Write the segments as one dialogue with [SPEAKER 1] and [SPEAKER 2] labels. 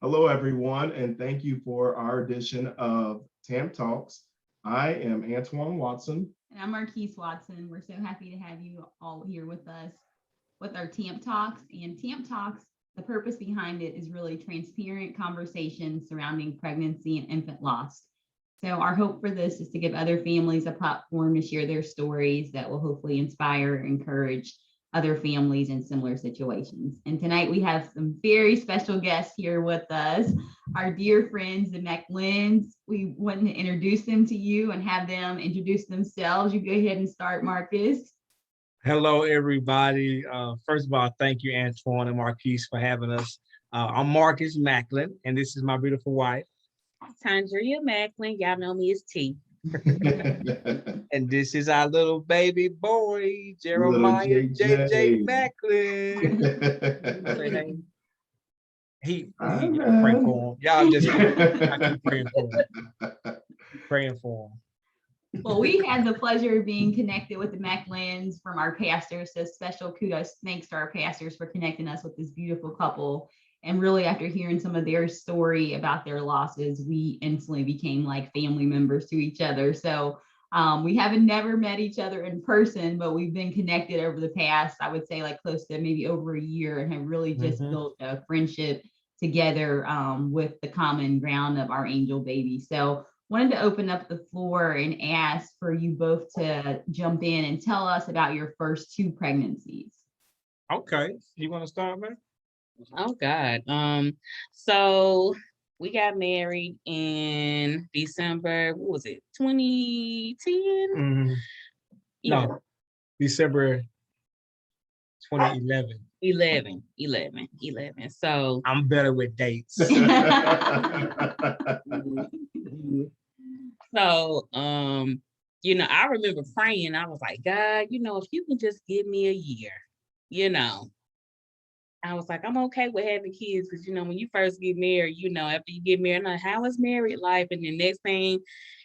[SPEAKER 1] Hello, everyone, and thank you for our edition of TAM Talks. I am Antoine Watson.
[SPEAKER 2] And I'm Marquise Watson. We're so happy to have you all here with us with our TAMP Talks. And TAMP Talks, the purpose behind it is really transparent conversations surrounding pregnancy and infant loss. So our hope for this is to give other families a platform to share their stories that will hopefully inspire, encourage other families in similar situations. And tonight we have some very special guests here with us, our dear friends, the Maclins. We want to introduce them to you and have them introduce themselves. You go ahead and start, Marcus.
[SPEAKER 3] Hello, everybody. First of all, thank you, Antoine and Marquise, for having us. I'm Marcus Maclin, and this is my beautiful wife.
[SPEAKER 4] Tondrea Maclin, y'all know me as T.
[SPEAKER 3] And this is our little baby boy, Jeremiah JJ Maclin. He pray for him. Y'all just I keep praying for him. Praying for him.
[SPEAKER 2] Well, we had the pleasure of being connected with the Maclins from our pastors. So special kudos, thanks to our pastors for connecting us with this beautiful couple. And really, after hearing some of their story about their losses, we instantly became like family members to each other. So we haven't never met each other in person, but we've been connected over the past, I would say like close to maybe over a year, and have really just built a friendship together with the common ground of our angel baby. So wanted to open up the floor and ask for you both to jump in and tell us about your first two pregnancies.
[SPEAKER 3] Okay, you want to start, man?
[SPEAKER 4] Oh God. So we got married in December, what was it, 2010?
[SPEAKER 3] No, December 2011.
[SPEAKER 4] 11. So
[SPEAKER 3] I'm better with dates.
[SPEAKER 4] So I remember praying. I was like, God, if you can just give me a year, I was like, I'm okay with having kids because, when you first get married, after you get married, like, how is married life? And the next thing,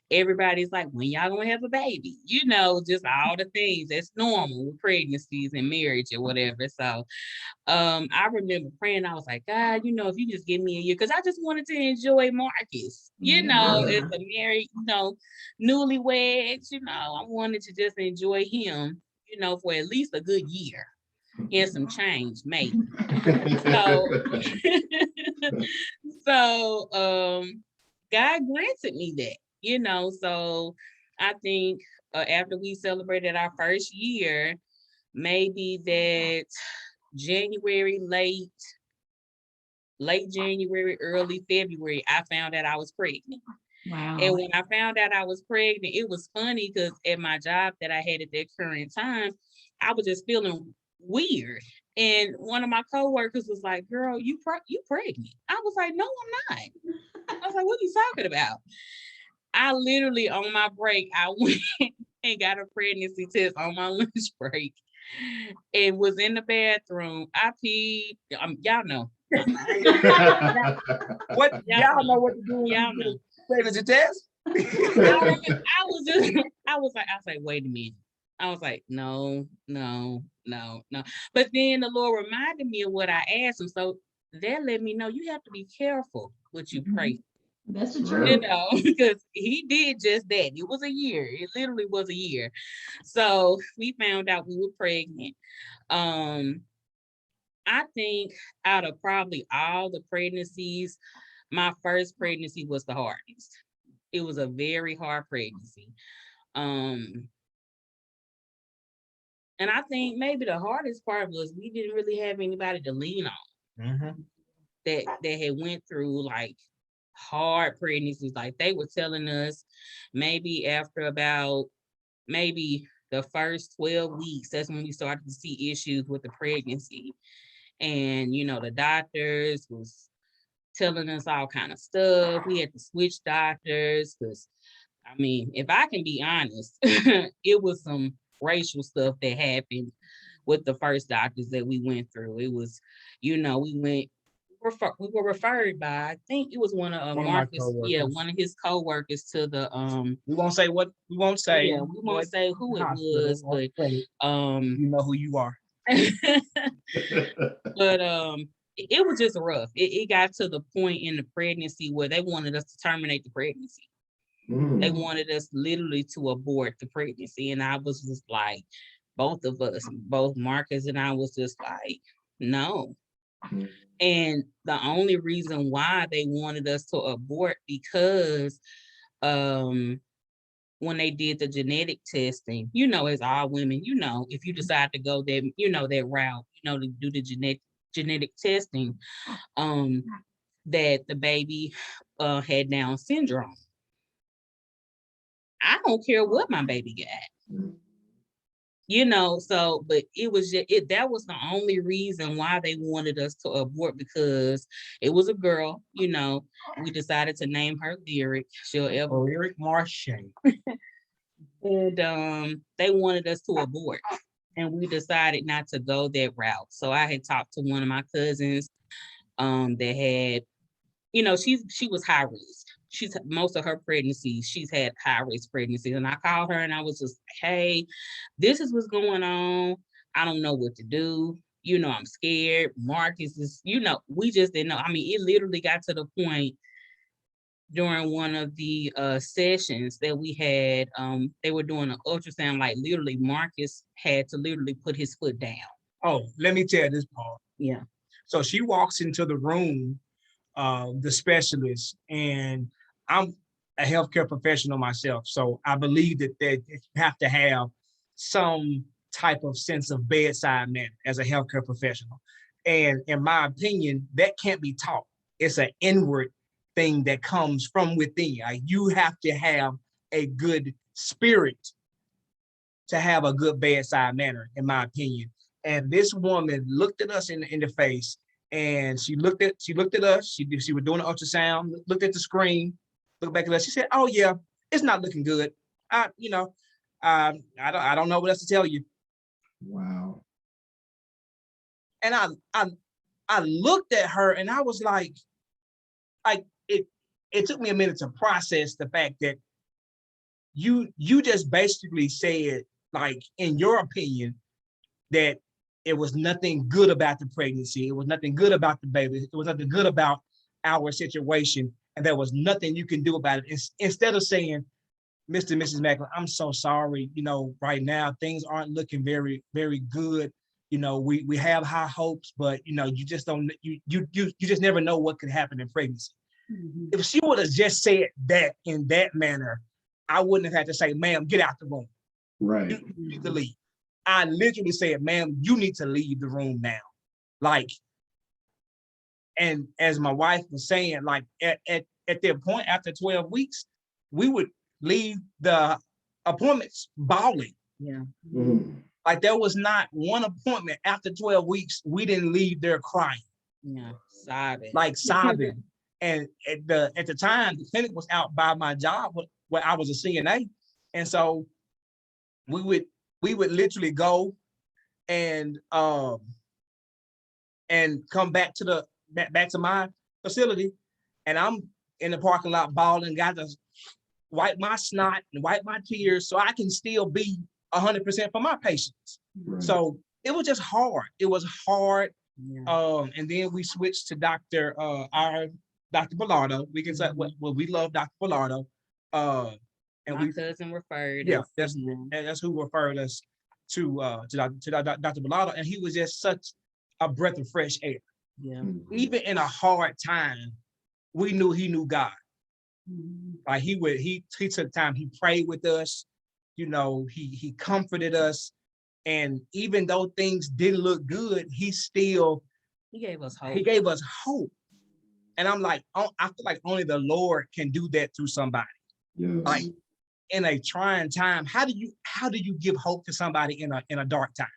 [SPEAKER 4] everybody's like, when y'all gonna have a baby? Just all the things that's normal with pregnancies and marriage or whatever. So I remember praying. I was like, God, if you just give me a year, because I just wanted to enjoy Marcus, as a married, newlyweds, I wanted to just enjoy him, for at least a good year. And some change, maybe. So God granted me that, so I think after we celebrated our first year, maybe that January, late January, early February, I found out I was pregnant.
[SPEAKER 2] Wow.
[SPEAKER 4] And when I found out I was pregnant, it was funny because at my job that I had at that current time, I was just feeling weird. And one of my coworkers was like, girl, you pregnant. I was like, no, I'm not. I was like, what are you talking about? I literally, on my break, I went and got a pregnancy test on my lunch break and was in the bathroom. I peed. Y'all know.
[SPEAKER 3] What? Y'all know what to do.
[SPEAKER 4] Y'all know.
[SPEAKER 3] Pregnancy test?
[SPEAKER 4] I was like, wait a minute. I was like, no. But then the Lord reminded me of what I asked him. So that let me know you have to be careful what you pray.
[SPEAKER 2] That's the truth.
[SPEAKER 4] Because he did just that. It was a year. It literally was a year. So we found out we were pregnant. I think out of probably all the pregnancies, my first pregnancy was the hardest. It was a very hard pregnancy. And I think maybe the hardest part was we didn't really have anybody to lean on that had went through like hard pregnancies. Like they were telling us maybe after about maybe the first 12 weeks, that's when we started to see issues with the pregnancy. And, the doctors was telling us all kind of stuff. We had to switch doctors because, if I can be honest, it was some racial stuff that happened with the first doctors that we went through. It was, we were referred by, I think it was one of Marcus, one of his co-workers to the
[SPEAKER 3] we won't say what we won't say.
[SPEAKER 4] Yeah, we won't say who it was, but
[SPEAKER 3] you know who you are.
[SPEAKER 4] But it was just rough. It got to the point in the pregnancy where they wanted us to terminate the pregnancy. They wanted us literally to abort the pregnancy. And I was just like, both of us, both Marcus and I was just like, no. And the only reason why they wanted us to abort because when they did the genetic testing, as all women, if you decide to go that, that route, to do the genetic testing, that the baby had Down syndrome. I don't care what my baby got. So, but it was just, that was the only reason why they wanted us to abort, because it was a girl, we decided to name her Lyric.
[SPEAKER 3] Lyric Marche.
[SPEAKER 4] And they wanted us to abort, and we decided not to go that route. So I had talked to one of my cousins that had, she was high risk. Most of her pregnancies, she's had high risk pregnancies. And I called her and I was just, hey, this is what's going on. I don't know what to do. I'm scared. Marcus is, we just didn't know. I mean, it literally got to the point during one of the sessions that we had, they were doing an ultrasound, like literally Marcus had to literally put his foot down.
[SPEAKER 3] Oh, let me tell this part.
[SPEAKER 4] Yeah.
[SPEAKER 3] So she walks into the room, the specialist, and I'm a healthcare professional myself. So I believe that you have to have some type of sense of bedside manner as a healthcare professional. And in my opinion, that can't be taught. It's an inward thing that comes from within. You have to have a good spirit to have a good bedside manner, in my opinion. And this woman looked at us in the face, and she looked at us. She was doing an ultrasound, looked at the screen, looked back at us. She said, "Oh yeah, it's not looking good. I don't know what else to tell you."
[SPEAKER 1] Wow.
[SPEAKER 3] And I looked at her and I was like it took me a minute to process the fact that you just basically said, like, in your opinion, that it was nothing good about the pregnancy. It was nothing good about the baby. It was nothing good about our situation. And there was nothing you can do about it. Instead of saying, Mr. and Mrs. Maclin, I'm so sorry, right now things aren't looking very, very good. We have high hopes, but you just don't, you just never know what could happen in pregnancy. If she would have just said that in that manner, I wouldn't have had to say, ma'am, get out the room.
[SPEAKER 1] Right.
[SPEAKER 3] You need to leave. I literally said, ma'am, you need to leave the room now. Like, and as my wife was saying, like at that point, after 12 weeks, we would leave the appointments bawling.
[SPEAKER 4] Yeah.
[SPEAKER 3] Like there was not one appointment after 12 weeks, we didn't leave there crying.
[SPEAKER 4] Yeah, sobbing.
[SPEAKER 3] Like sobbing. And at the time, the clinic was out by my job where I was a CNA. And so we would literally go and come back to my facility, and I'm in the parking lot bawling, got to wipe my snot and wipe my tears so I can still be 100% for my patients. Right. So it was just hard. It was hard. Yeah. And then we switched to Dr. Bellardo. We can say, well, we love Dr. Bellardo. And
[SPEAKER 4] my cousin referred.
[SPEAKER 3] Yeah, that's who referred us to Dr. Bellardo, and he was just such a breath of fresh air.
[SPEAKER 4] Yeah.
[SPEAKER 3] Even in a hard time, we knew he knew God. Like he took time. He prayed with us. He comforted us, and even though things didn't look good, he
[SPEAKER 4] gave us hope.
[SPEAKER 3] He gave us hope. And I'm like, I feel like only the Lord can do that through somebody. Yes. Like in a trying time, how do you give hope to somebody in a dark time?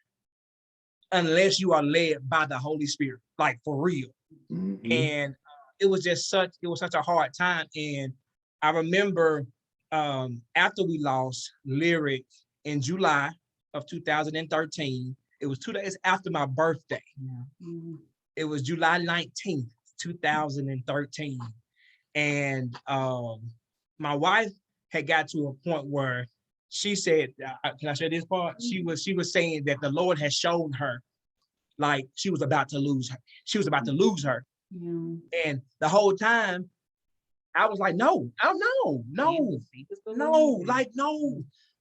[SPEAKER 3] Unless you are led by the Holy Spirit, like for real. Mm-hmm. And it was such a hard time. And I remember after we lost Lyric in July of 2013, it was 2 days after my birthday. Yeah. Mm-hmm. It was July 19th, 2013. And my wife had got to a point where she said, can I share this part? She was saying that the Lord had shown her, like she was about to lose her. She was about to lose her.
[SPEAKER 2] Yeah.
[SPEAKER 3] And the whole time I was like, no, no.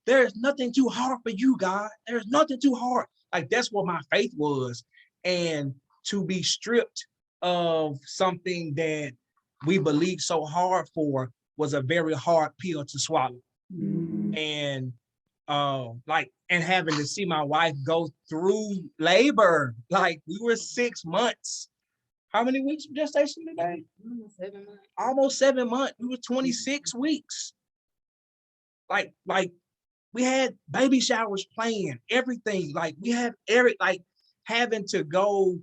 [SPEAKER 3] There's nothing too hard for you, God. There's nothing too hard. Like that's what my faith was. And to be stripped of something that we believed so hard for was a very hard pill to swallow.
[SPEAKER 1] Mhm.
[SPEAKER 3] And and having to see my wife go through labor, like we were 6 months. How many weeks of gestation today?
[SPEAKER 4] Almost 7 months.
[SPEAKER 3] Almost 7 months. We were 26 weeks. Like we had baby showers planned, everything. Like we had having to go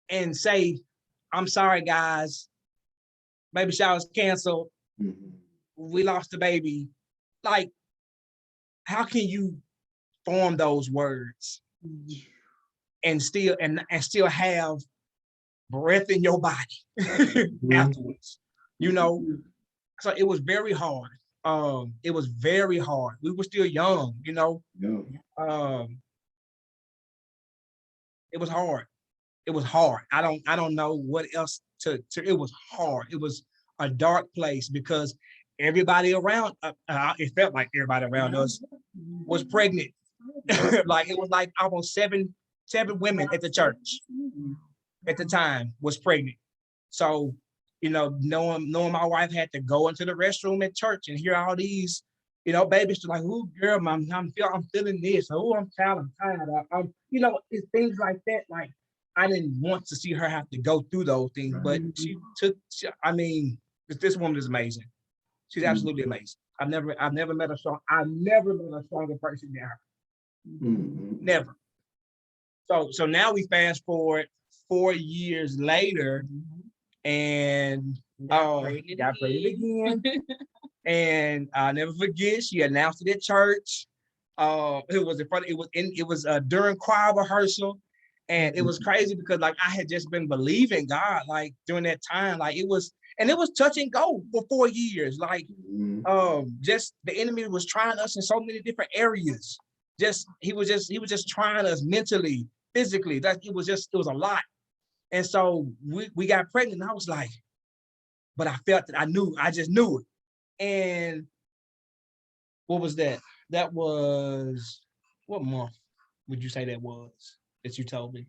[SPEAKER 3] and say, I'm sorry, guys. Baby showers canceled.
[SPEAKER 1] Mhm.
[SPEAKER 3] We lost the baby. Like, how can you form those words and still have breath in your body afterwards? You know, so it was very hard. It was very hard. We were still young, you know.
[SPEAKER 1] Yeah.
[SPEAKER 3] It was hard. It was hard. I don't know what else to it was hard. It was a dark place because everybody around it felt like everybody around us was pregnant. Like it was like almost seven women at the church at the time was pregnant. So, you know, knowing my wife had to go into the restroom at church and hear all these, you know, babies like, "Oh, girl, I'm feeling this. Oh, I'm tired. You know, it's things like that. Like, I didn't want to see her have to go through those things, but I mean, this woman is amazing. She's absolutely amazing. I've never met a stronger person than her.
[SPEAKER 1] Mhm.
[SPEAKER 3] Never. So now we fast forward 4 years later, and got pregnant again. And I'll never forget, she announced it at church. It was during choir rehearsal. And it was crazy because like I had just been believing God like during that time. Like it was touch and go for 4 years. Like just the enemy was trying us in so many different areas. He was just trying us mentally, physically. It was a lot. And so we got pregnant. And I was like, but I felt that I just knew it. And what was that? That was what month would you say that you told me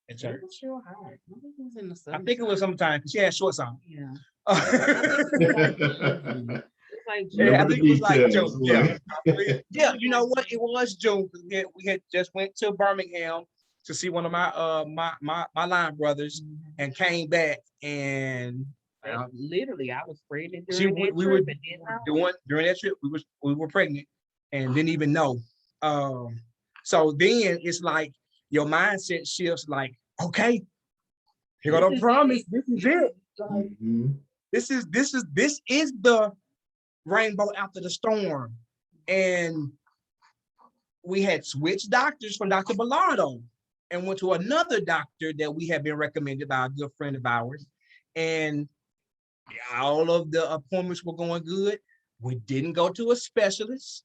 [SPEAKER 3] at church?
[SPEAKER 4] It was real hard. I think it was in the
[SPEAKER 3] I think it was sometime because she had shorts on.
[SPEAKER 4] Yeah.
[SPEAKER 3] It's
[SPEAKER 4] like
[SPEAKER 3] yeah, I think it was like
[SPEAKER 1] details,
[SPEAKER 3] June. Yeah, you know what? It was June. We had just went to Birmingham to see one of my my line brothers and came back and
[SPEAKER 4] literally I was pregnant
[SPEAKER 3] we were doing during that trip. We were pregnant and didn't even know. So then it's like your mindset shifts. Like, okay, here go the promise. This is it. Like, this is the rainbow after the storm. And we had switched doctors from Dr. Bellardo and went to another doctor that we had been recommended by a good friend of ours. And all of the appointments were going good. We didn't go to a specialist.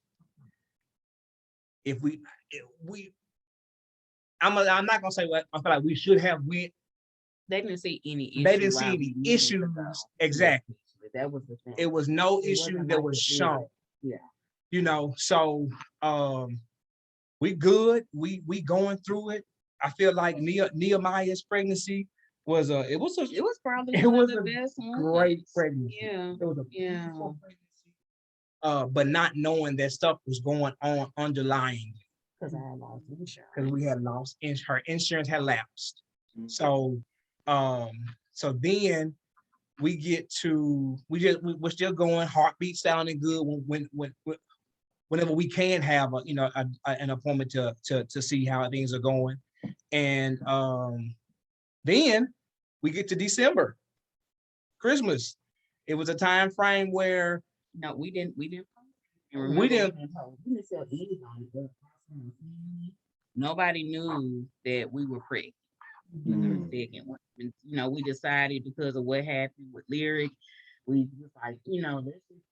[SPEAKER 3] I'm not gonna say what I feel like we should have went.
[SPEAKER 4] They didn't see any issues.
[SPEAKER 3] They didn't see any issues. Exactly.
[SPEAKER 4] That was the thing.
[SPEAKER 3] It was no issue that was shown.
[SPEAKER 4] Yeah.
[SPEAKER 3] You know, so we good. We going through it. I feel like Nehemiah's pregnancy was it was
[SPEAKER 4] probably
[SPEAKER 3] one of
[SPEAKER 4] the best one.
[SPEAKER 3] Great pregnancy.
[SPEAKER 4] Yeah.
[SPEAKER 3] It was a beautiful pregnancy. But not knowing that stuff was going on underlying.
[SPEAKER 4] Because I had lost insurance.
[SPEAKER 3] Because we had lost her insurance had lapsed. So then we get to we're still going, heartbeat sounding good whenever we can have an appointment to see how things are going. And then we get to December, Christmas. It was a time frame where
[SPEAKER 4] we didn't tell anybody. Nobody knew that we were pregnant. And, we decided because of what happened with Lyric, we was like, let's just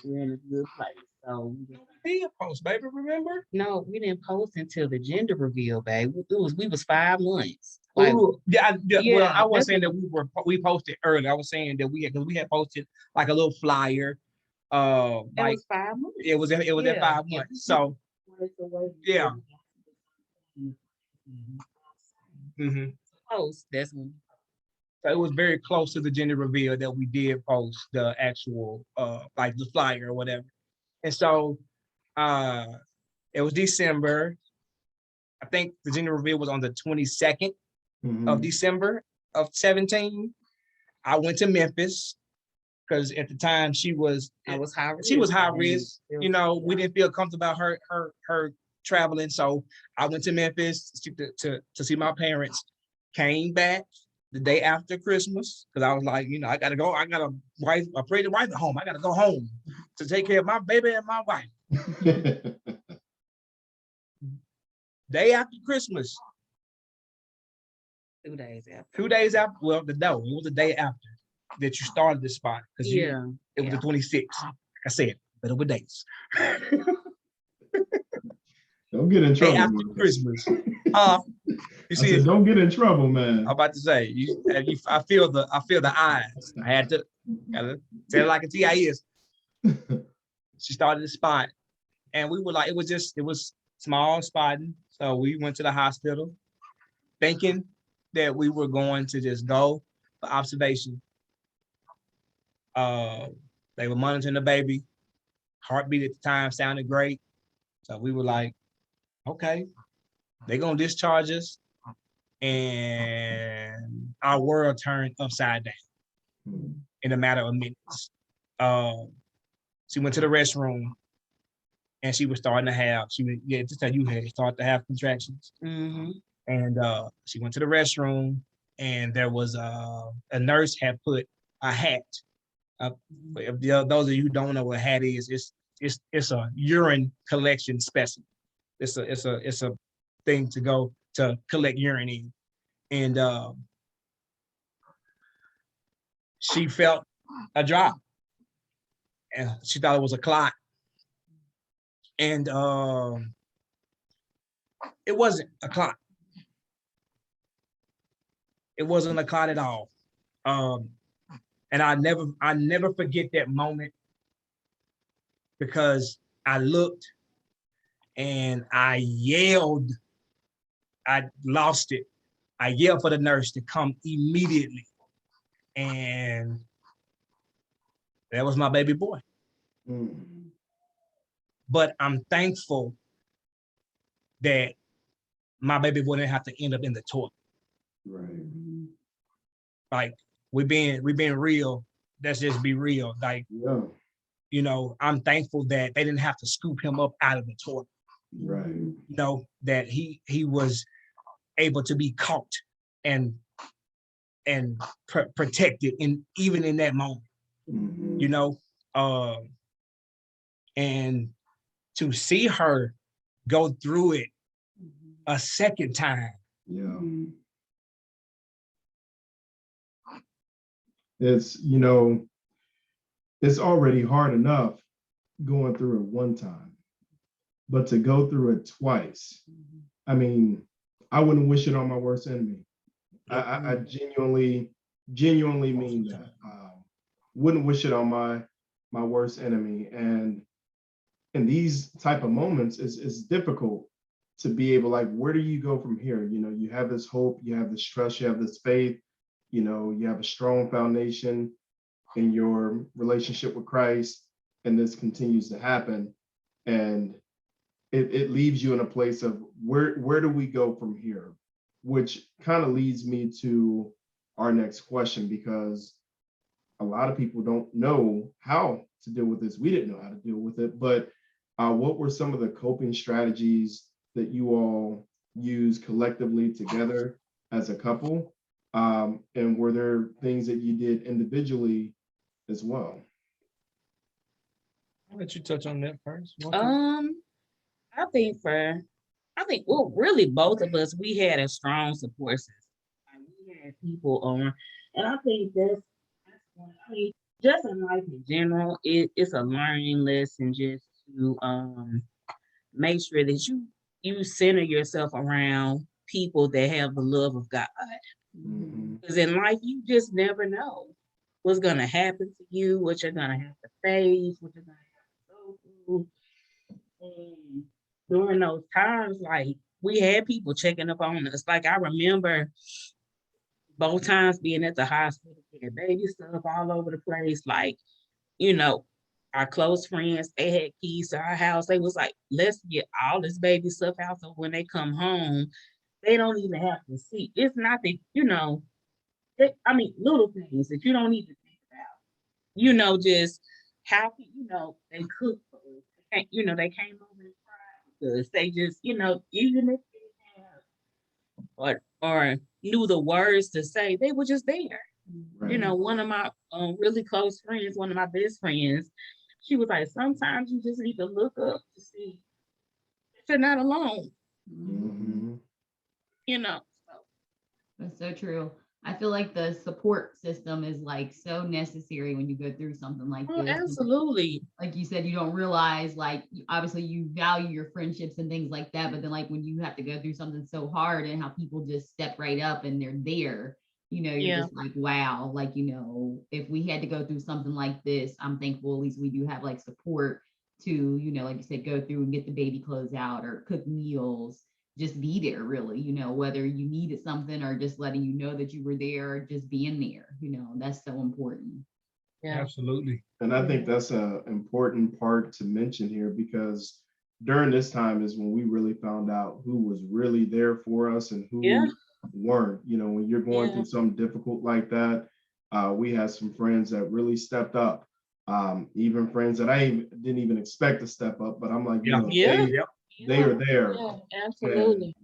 [SPEAKER 4] we're in a good place. So
[SPEAKER 3] He a post, baby, remember?
[SPEAKER 4] no, we didn't post until the gender reveal, babe. We was 5 months. Like,
[SPEAKER 3] Ooh, well,
[SPEAKER 4] yeah,
[SPEAKER 3] I wasn't saying
[SPEAKER 4] that's
[SPEAKER 3] that we posted early. I was saying that we had posted like a little flyer.
[SPEAKER 4] it
[SPEAKER 3] Like
[SPEAKER 4] was 5 months.
[SPEAKER 3] it was at
[SPEAKER 4] Yeah.
[SPEAKER 3] 5 months. So yeah. Mhm.
[SPEAKER 4] Post. That's when
[SPEAKER 3] So it was very close to the gender reveal that we did post the actual like the flyer or whatever. And so uh it was December. I think the gender reveal was on the 22nd of
[SPEAKER 1] Mhm.
[SPEAKER 3] December of 17. I went to Memphis because at the time she was
[SPEAKER 4] I was high
[SPEAKER 3] she was
[SPEAKER 4] risk.
[SPEAKER 3] high
[SPEAKER 4] I mean,
[SPEAKER 3] risk. You know, we didn't feel comfortable about her traveling. So I went to Memphis to see my parents. Came back the day after Christmas because I was like, you know, I gotta go. I got a pregnant wife at home. I gotta go home to take care of my baby and my wife. Day after Christmas,
[SPEAKER 4] 2 days after.
[SPEAKER 3] 2 days after. Well, it was the day after that you started this spot because
[SPEAKER 4] Yeah.
[SPEAKER 3] it was the 26th. Like I said, better with dates.
[SPEAKER 1] Don't get in
[SPEAKER 3] Day
[SPEAKER 1] trouble.
[SPEAKER 3] after
[SPEAKER 1] Marcus.
[SPEAKER 3] Christmas. You
[SPEAKER 1] I
[SPEAKER 3] see,
[SPEAKER 1] said, don't get in trouble, man.
[SPEAKER 3] I'm about to say, I feel the eyes. I had to gotta tell it like a TIS. She started the spot, and we were like, it was small spotting. So we went to the hospital, thinking that we were going to just go for observation. They were monitoring the baby. Heartbeat at the time sounded great. So we were like, okay, they're gonna discharge us. And our world turned upside down in a matter of minutes. She went to the restroom and she was starting to have, just like you had started to have contractions.
[SPEAKER 4] Mm-hmm.
[SPEAKER 3] And she went to the restroom and there was a nurse had put a hat. Those of you who don't know what a hat is, it's a urine collection specimen. It's a thing to go to collect urine in. And she felt a drop and she thought it was a clot. And it wasn't a clot. It wasn't a clot at all. And I never forget that moment because I looked and I yelled. I lost it. I yelled for the nurse to come immediately. And that was my baby boy.
[SPEAKER 1] Mm.
[SPEAKER 3] But I'm thankful that my baby boy didn't have to end up in the toilet.
[SPEAKER 1] Right.
[SPEAKER 3] Like we being real. Let's just be real. Like,
[SPEAKER 1] Yeah.
[SPEAKER 3] you know, I'm thankful that they didn't have to scoop him up out of the toilet.
[SPEAKER 1] Right.
[SPEAKER 3] You know, that he was able to be caught and protected even in that moment.
[SPEAKER 1] Mhm.
[SPEAKER 3] You know, and to see her go through it a second time.
[SPEAKER 1] Yeah. It's, you know, it's already hard enough going through it one time, but to go through it twice, I mean, I wouldn't wish it on my worst enemy. I genuinely mean that. Wouldn't wish it on my worst enemy. And in these type of moments, it's difficult to be able, like, where do you go from here? You know, you have this hope, you have this trust, you have this faith, you know, you have a strong foundation in your relationship with Christ, and this continues to happen. And it leaves you in a place of where do we go from here? Which kind of leads me to our next question, because a lot of people don't know how to deal with this. We didn't know how to deal with it, but what were some of the coping strategies that you all use collectively together as a couple? And were there things that you did individually as well?
[SPEAKER 3] I'll let you touch on that first.
[SPEAKER 4] I think well, really both of us, we had a strong support system. Like, we had people on, and I think that's one. I mean, just in life in general, it's a learning lesson just to make sure that you center yourself around people that have the love of God.
[SPEAKER 1] Mhm.
[SPEAKER 4] Because in life, you just never know what's gonna happen to you, what you're gonna have to face, what you're gonna have to go through. And during those times, like we had people checking up on us. Like I remember both times being at the hospital, getting baby stuff all over the place. Like, you know, our close friends, they had keys to our house. They was like, let's get all this baby stuff out so when they come home, they don't even have to see. It's not that, I mean, little things that you don't need to think about. Just how can, they cook for us. They came over and fried with us. They just, even if they have or knew the words to say, they were just there.
[SPEAKER 1] Right.
[SPEAKER 4] One of my really close friends, one of my best friends, she was like, sometimes you just need to look up to see if you're not alone,
[SPEAKER 1] Mhm.
[SPEAKER 4] So.
[SPEAKER 2] That's so true. I feel like the support system is like so necessary when you go through something like
[SPEAKER 4] Oh,
[SPEAKER 2] this.
[SPEAKER 4] absolutely.
[SPEAKER 2] Like you said, you don't realize, like, obviously you value your friendships and things like that, but then like when you have to go through something so hard and how people just step right up and they're there, you're
[SPEAKER 4] Yeah.
[SPEAKER 2] just like, wow, like, if we had to go through something like this, I'm thankful at least we do have like support to, like you said, go through and get the baby clothes out or cook meals, just be there really, whether you needed something or just letting you know that you were there, or just being there, that's so important.
[SPEAKER 4] Yeah.
[SPEAKER 3] Absolutely.
[SPEAKER 1] And I think that's an important part to mention here, because during this time is when we really found out who was really there for us and who
[SPEAKER 4] Yeah.
[SPEAKER 1] weren't. When you're going
[SPEAKER 4] Yeah.
[SPEAKER 1] through something difficult like that, we had some friends that really stepped up. Even friends that I didn't even expect to step up, but I'm like,
[SPEAKER 3] Yeah.
[SPEAKER 4] Yeah.
[SPEAKER 1] they are there.
[SPEAKER 4] Yeah,
[SPEAKER 1] And
[SPEAKER 4] absolutely.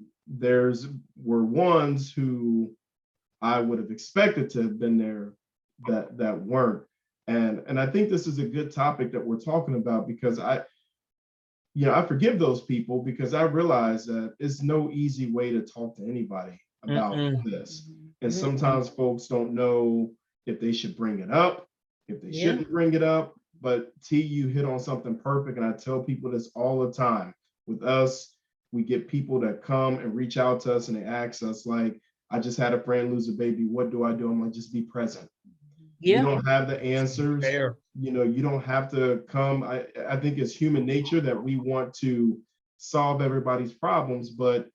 [SPEAKER 1] were ones who I would have expected to have been there that weren't. And I think this is a good topic that we're talking about, because I forgive those people, because I realize that it's no easy way to talk to anybody about this. And sometimes folks don't know if they should bring it up, if they shouldn't bring it up. But T, you hit on something perfect. And I tell people this all the time. With us, we get people that come and reach out to us and they ask us, like, I just had a friend lose a baby. What do I do? I'm like, just be present. You don't have the answers.
[SPEAKER 3] Fair.
[SPEAKER 1] You don't have to come. I think it's human nature that we want to solve everybody's problems, but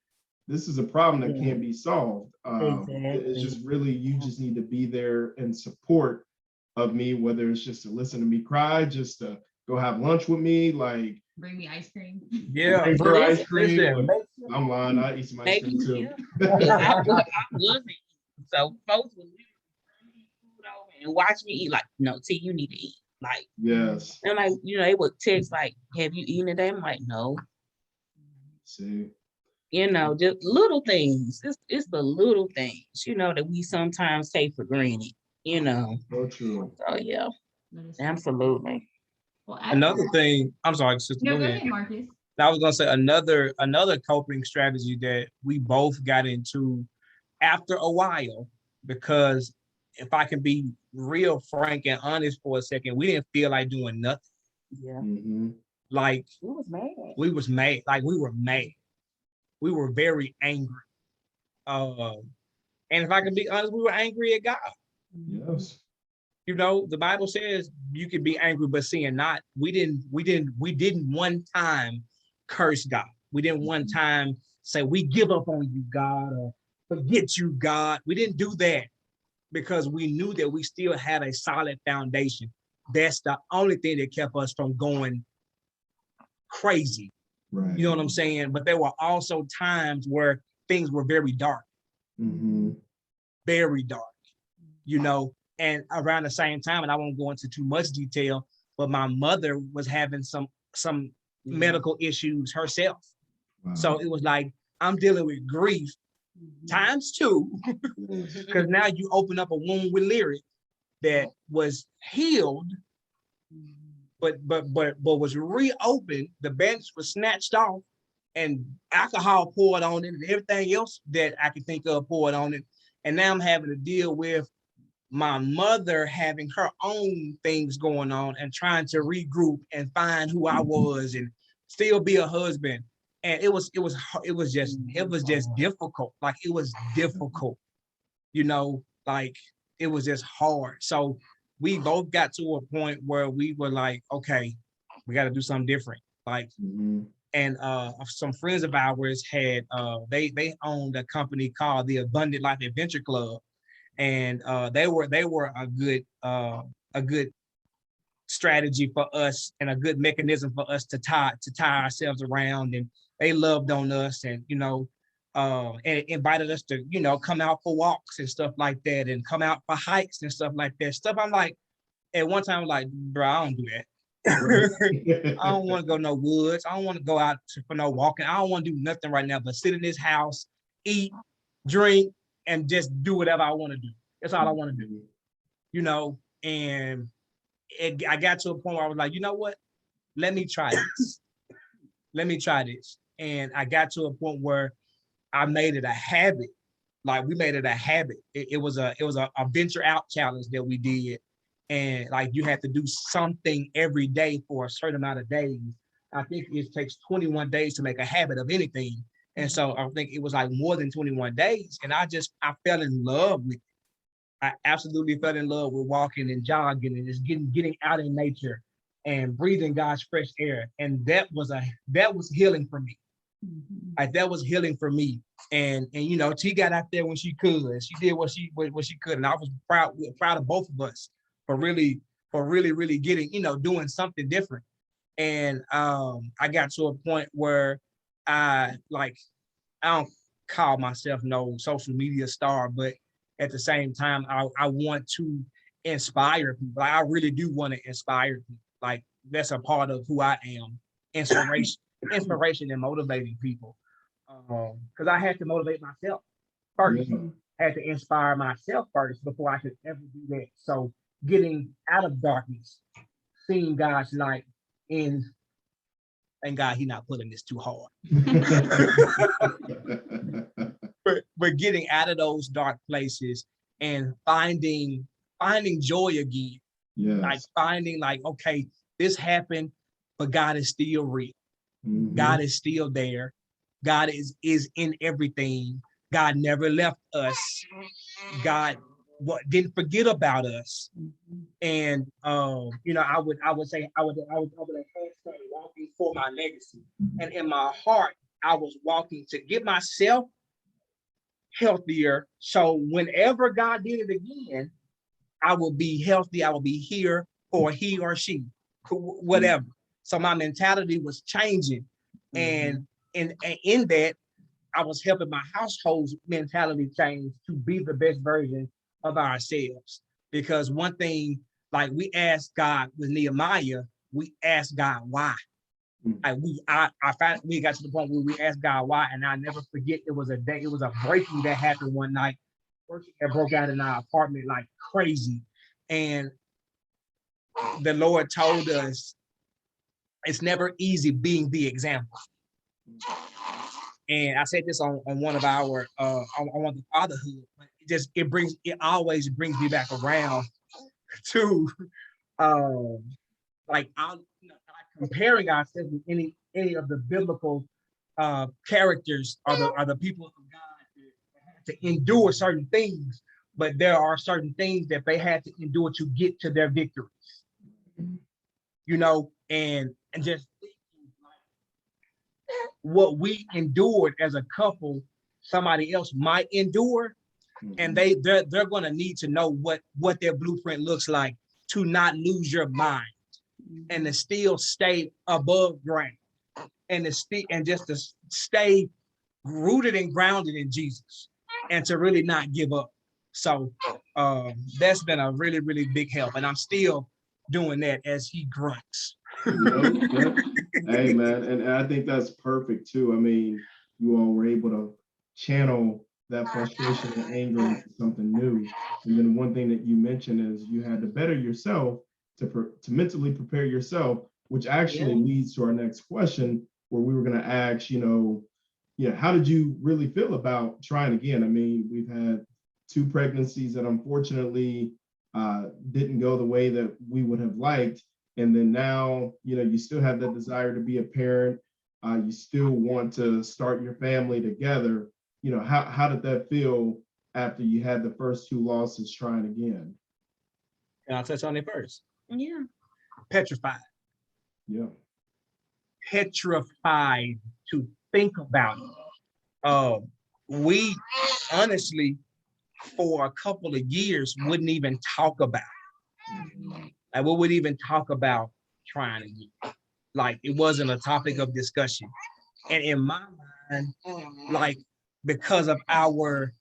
[SPEAKER 1] this is a problem that can't be solved. It's just really, you just need to be there in support of me, whether it's just to listen to me cry, just to go have lunch with me, like
[SPEAKER 2] Bring me ice cream.
[SPEAKER 3] Yeah.
[SPEAKER 1] bring her ice cream.
[SPEAKER 3] Listen,
[SPEAKER 1] I'm lying, I eat some ice cream too.
[SPEAKER 4] I wasn't. So folks would literally bring me food over and watch me eat. Like, no, T, you need to eat. Like,
[SPEAKER 1] Yes.
[SPEAKER 4] and like, they would text like, "Have you eaten today?" I'm like, "No."
[SPEAKER 1] See.
[SPEAKER 4] Just little things. It's the little things, that we sometimes take for granted.
[SPEAKER 1] So true.
[SPEAKER 4] So yeah,
[SPEAKER 2] That is so
[SPEAKER 4] absolutely.
[SPEAKER 2] Well,
[SPEAKER 3] another thing, I'm sorry, sister,
[SPEAKER 2] No,
[SPEAKER 3] go
[SPEAKER 2] go
[SPEAKER 3] ahead.
[SPEAKER 2] ahead, Marcus.
[SPEAKER 3] I was gonna say another coping strategy that we both got into after a while, because if I can be real frank and honest for a second, we didn't feel like doing nothing.
[SPEAKER 4] Yeah.
[SPEAKER 1] Mhm.
[SPEAKER 3] Like
[SPEAKER 4] We was mad.
[SPEAKER 3] Like we were mad. We were very angry. And if I can be honest, we were angry at God.
[SPEAKER 1] Yes.
[SPEAKER 3] The Bible says you could be angry, but sin not. We didn't one time curse God. We didn't one time say we give up on you, God, or forget you, God. We didn't do that, because we knew that we still had a solid foundation. That's the only thing that kept us from going crazy.
[SPEAKER 1] Right.
[SPEAKER 3] You know what I'm saying? But there were also times where things were very dark,
[SPEAKER 1] Mm-hmm.
[SPEAKER 3] very dark, and around the same time, and I won't go into too much detail, but my mother was having some medical issues herself.
[SPEAKER 1] Wow.
[SPEAKER 3] So it was like, I'm dealing with grief times two, because now you open up a wound with lyric that was healed, but was reopened. The bandage was snatched off, and alcohol poured on it, and everything else that I could think of poured on it. And now I'm having to deal with my mother having her own things going on and trying to regroup and find who I was and still be a husband. And it was just difficult. Like it was difficult, you know, like it was just hard. So we both got to a point where we were like, okay, we got to do something different. Like, and some friends of ours had they owned a company called the Abundant Life Adventure Club. And they were a good strategy for us and a good mechanism for us to tie ourselves around. And they loved on us, and and invited us to come out for walks and stuff like that, and come out for hikes and stuff like that. Stuff I'm like, at one time, I'm like, bro, I don't do that. I don't want to go no woods. I don't want to go out for no walking. I don't want to do nothing right now but sit in this house, eat, drink, and just do whatever I want to do. That's all I want to do, and I got to a point where I was like, you know what? Let me try this. And I got to a point where I made it a habit. Like we made it a habit. It was a venture out challenge that we did. And like you had to do something every day for a certain amount of days. I think it takes 21 days to make a habit of anything. And so I think it was like more than 21 days. And I fell in love with it. I absolutely fell in love with walking and jogging and just getting out in nature and breathing God's fresh air. And that was healing for me. Like that was healing for me. And she got out there when she could. She did what she could. And I was proud of both of us for really getting, doing something different. And I got to a point where I don't call myself no social media star, but at the same time, I want to inspire people. I really do want to inspire people. Like that's a part of who I am. Inspiration and motivating people. Because I had to motivate myself first. I had to inspire myself first before I could ever do that. So getting out of darkness, seeing God's light in, thank God he's not pulling this too hard. but getting out of those dark places and finding joy again. Yes. Like finding okay, this happened, but God is still real. God is still there. God is in everything. God never left us. God didn't forget about us. And I would say I would walking for my legacy. And in my heart, I was walking to get myself healthier. So whenever God did it again, I will be healthy. I will be here for he or she, whatever. So my mentality was changing. And in that, I was helping my household's mentality change to be the best version of ourselves. Because one thing, like we asked God with Nehemiah, we asked God why. Like I found we got to the point where we asked God why, and I never forget it was a breaking that happened one night. That broke out in our apartment like crazy. And the Lord told us it's never easy being the example. And I said this on one of our on the fatherhood, but it always brings me back around to comparing ourselves with any of the biblical characters or the people of God that had to endure certain things, but there are certain things that they had to endure to get to their victories. And just what we endured as a couple, somebody else might endure, and they're going to need to know what their blueprint looks like to not lose your mind and to still stay above ground and just to stay rooted and grounded in Jesus and to really not give up. So that's been a really, really big help, and I'm still doing that as he grunts.
[SPEAKER 1] Hey man, and I think that's perfect too. I mean, you all were able to channel that frustration and anger into something new. And then one thing that you mentioned is you had to better yourself to mentally prepare yourself, which actually leads to our next question, where we were going to ask, how did you really feel about trying again? I mean, we've had 2 pregnancies that unfortunately didn't go the way that we would have liked. And then now, you still have that desire to be a parent. You still want to start your family together. How did that feel after you had the first 2 losses trying again?
[SPEAKER 3] And I'll touch on it first.
[SPEAKER 4] Yeah.
[SPEAKER 3] Petrified.
[SPEAKER 1] Yeah.
[SPEAKER 3] Petrified to think about it. We honestly, for a couple of years, wouldn't even talk about it. Like, we would even talk about trying again. Like, it wasn't a topic of discussion. And in my mind, like, because of our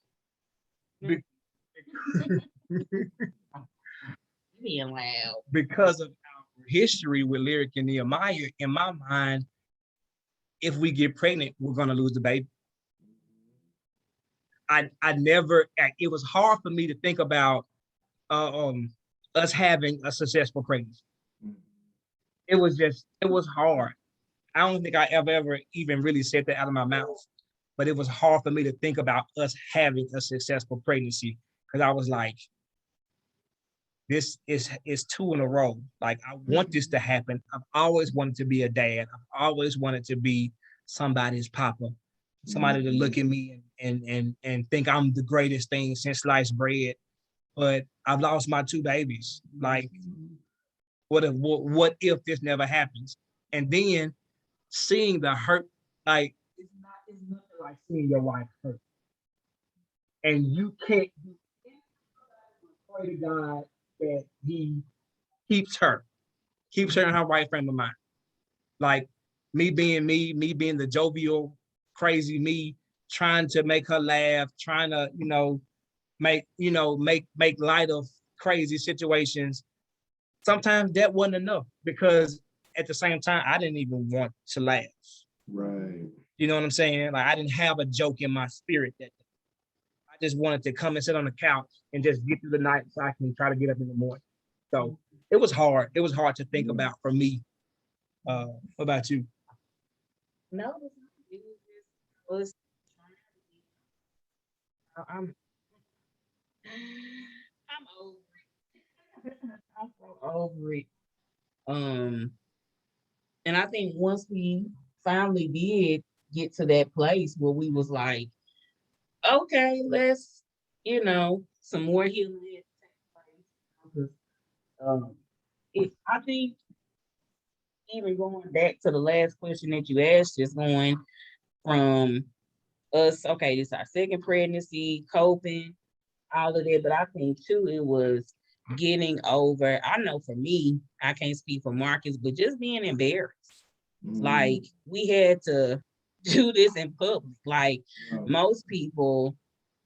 [SPEAKER 4] Being loud.
[SPEAKER 3] because of our history with Lyric and Nehemiah, in my mind, if we get pregnant, we're gonna lose the baby. I never, it was hard for me to think about us having a successful pregnancy. It was hard. I don't think I ever even really said that out of my mouth, but it was hard for me to think about us having a successful pregnancy, because I was like, this is 2 in a row. Like, I want this to happen. I've always wanted to be a dad. I've always wanted to be somebody's papa, somebody to look at me and think I'm the greatest thing since sliced bread. But I've lost my 2 babies. Like, what if this never happens? And then seeing the hurt, like, it's nothing like seeing your wife hurt. And you can't pray to God that he keeps her in her right frame of mind. Like, me being the jovial, crazy me, trying to make her laugh, trying to, make light of crazy situations. Sometimes that wasn't enough, because at the same time, I didn't even want to laugh.
[SPEAKER 1] Right.
[SPEAKER 3] You know what I'm saying? Like, I didn't have a joke in my spirit that day. I just wanted to come and sit on the couch and just get through the night so I can try to get up in the morning. So it was hard. It was hard to think about for me. What about you?
[SPEAKER 4] No, it was I'm over it. I'm so over it. And I think once we finally did get to that place where we was like, okay, let's, some more healing had to take place. I think even going back to the last question that you asked, just going from us, okay, this is our second pregnancy, coping, all of that. But I think too, it was getting over, I know for me, I can't speak for Marcus, but just being embarrassed. Like, we had to do this in public. Like, most people,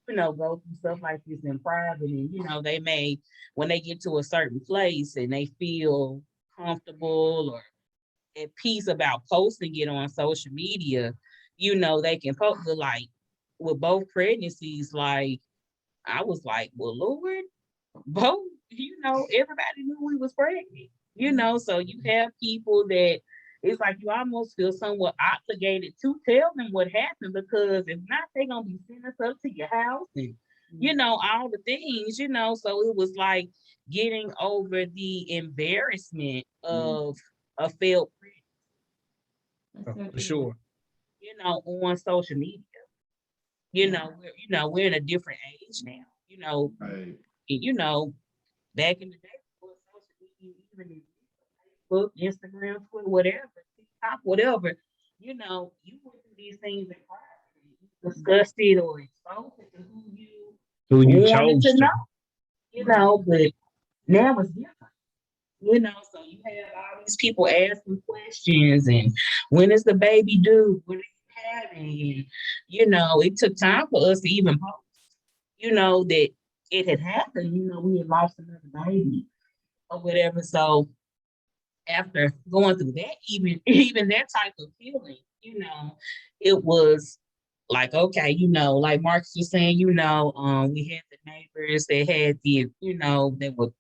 [SPEAKER 4] go through stuff like this in private, and they may, when they get to a certain place and they feel comfortable or at peace about posting it on social media, they can post it. Like, with both pregnancies, like, I was like, well, Lord, both, everybody knew we was pregnant, so you have people that it's like you almost feel somewhat obligated to tell them what happened, because if not, they're going to be sending us up to your house and, all the things, so it was like getting over the embarrassment of a failed pregnancy.
[SPEAKER 3] For sure.
[SPEAKER 4] On social media. We're in a different age now,
[SPEAKER 1] Right.
[SPEAKER 4] And, back in the day, before social media, even Facebook, Instagram, Twitter, whatever, TikTok, whatever, you went through these things in private. You discussed it or exposed it to who you wanted
[SPEAKER 3] chose
[SPEAKER 4] to know, but now it's different. So you have all these people asking questions, and when is the baby due? What are you having? And, it took time for us to even post, that it had happened. We had lost another baby or whatever. So after going through that, even that type of feeling, it was like, okay, like Marcus was saying, we had the neighbors that had they were,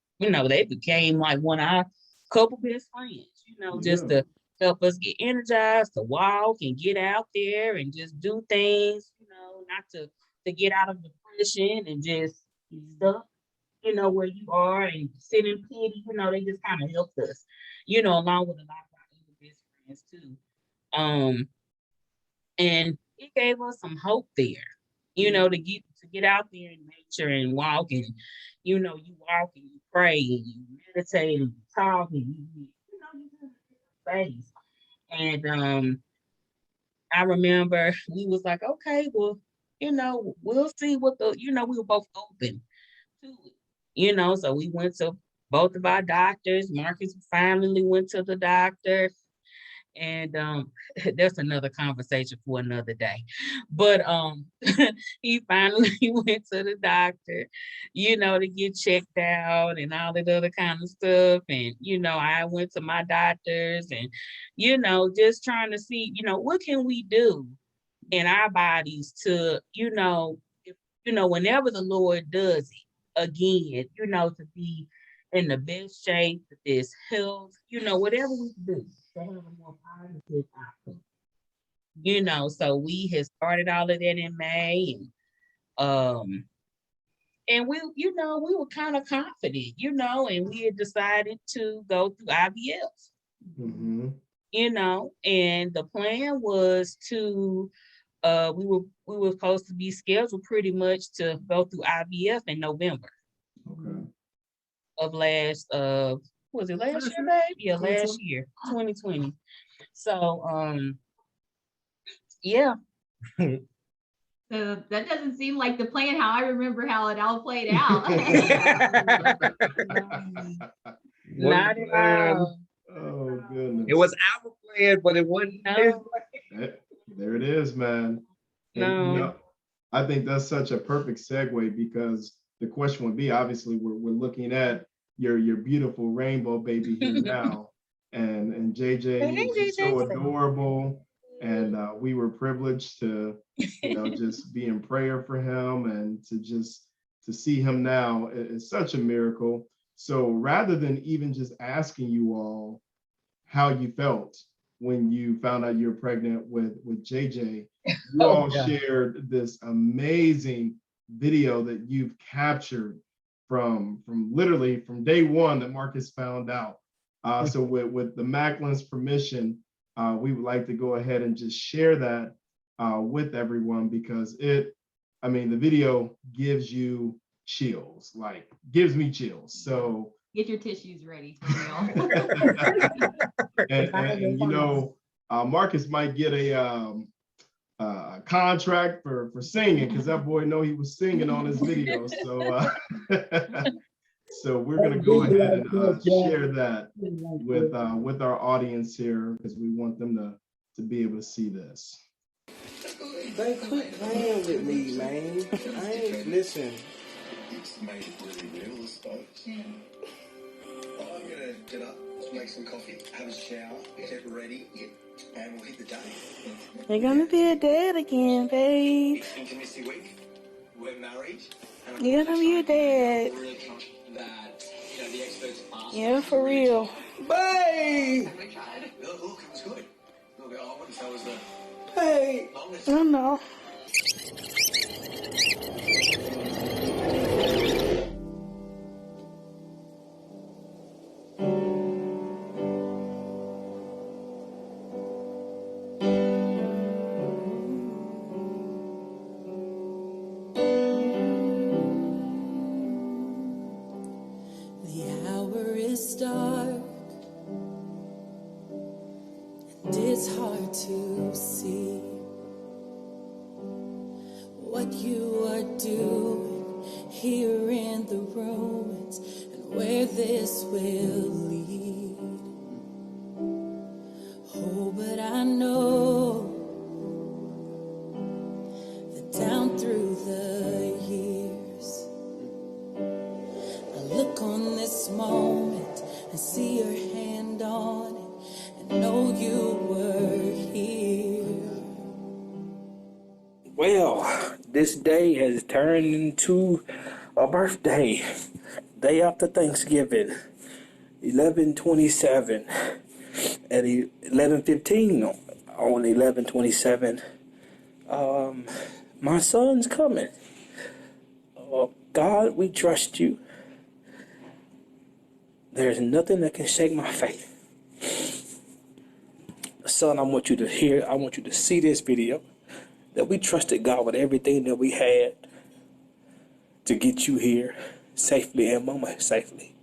[SPEAKER 4] they became like one of our couple best friends, just to help us get energized, to walk and get out there and just do things, not to get out of depression and just stuck, where you are and sit in pity, they just kind of helped us, along with a lot of our other best friends too. And it gave us some hope there, to get out there in nature and walk, and you walk and you pray and you meditate and you talk and you do space. And I remember we was like, okay, well, we'll see what we were both open to it, so we went to both of our doctors. Marcus finally went to the doctor. And that's another conversation for another day. But he finally went to the doctor, to get checked out and all that other kind of stuff. And, I went to my doctors and, just trying to see, what can we do in our bodies to, whenever the Lord does it again, to be in the best shape, this health, whatever we do to have a more positive outcome. So we had started all of that in May, and we, we were kind of confident, and we had decided to go through IVF.
[SPEAKER 1] Mm-hmm.
[SPEAKER 4] And the plan was to we were supposed to be scheduled pretty much to go through IVF in November.
[SPEAKER 1] Okay.
[SPEAKER 4] Of last was it last year, babe? Yeah, last year, 2020. So yeah.
[SPEAKER 2] So that doesn't seem like the plan how I remember how it all played out.
[SPEAKER 4] Not at all.
[SPEAKER 1] Oh goodness.
[SPEAKER 3] It was our plan, but it wasn't his
[SPEAKER 4] No.
[SPEAKER 3] plan.
[SPEAKER 1] There it is, man. And,
[SPEAKER 4] No.
[SPEAKER 1] I think that's such a perfect segue, because the question would be, obviously, we're looking at your beautiful rainbow baby here now, and JJ,
[SPEAKER 4] Hey,
[SPEAKER 1] he's so
[SPEAKER 4] JJ.
[SPEAKER 1] adorable, and we were privileged to, just be in prayer for him, and to see him now is such a miracle. So rather than even just asking you all how you felt when you found out you were pregnant with JJ, you all shared this amazing video that you've captured from literally from day one that Marcus found out. So with the Maclin's permission, we would like to go ahead and just share that with everyone, because the video gives you chills, like gives me chills. So
[SPEAKER 2] Get your tissues ready for real.
[SPEAKER 1] and Marcus might get a contract for singing, because that boy know he was singing on his video. So so we're gonna go ahead and share that with our audience here, because we want them to be able to see this.
[SPEAKER 5] They quit playing with me, man. I ain't listen.
[SPEAKER 6] Made it really real, I suppose. Yeah. I'm gonna get up, make some coffee, have a shower, get ready, and we'll hit the day.
[SPEAKER 5] You're gonna be a dad again, babe.
[SPEAKER 6] It's intimacy week. We're married.
[SPEAKER 5] You're gonna be a dad.
[SPEAKER 6] Really confident that the experts asked.
[SPEAKER 5] Yeah, for real. Babe!
[SPEAKER 6] Look, it was good. Look, I wouldn't say it was the
[SPEAKER 5] Babe!
[SPEAKER 6] longest.
[SPEAKER 5] I know.
[SPEAKER 7] The hour is dark, and it's hard to see what you are doing here in the ruins and where this will lead. Oh, but I know that down through the years, I look on this moment and see your hand on it and know you were here.
[SPEAKER 5] Well, this day has turned into a birthday. Day after Thanksgiving, 11/27. At 11:15 on 11/27, my son's coming. God, we trust you. There's nothing that can shake my faith. Son, I want you to hear, I want you to see this video, that we trusted God with everything that we had to get you here safely and Mama safely.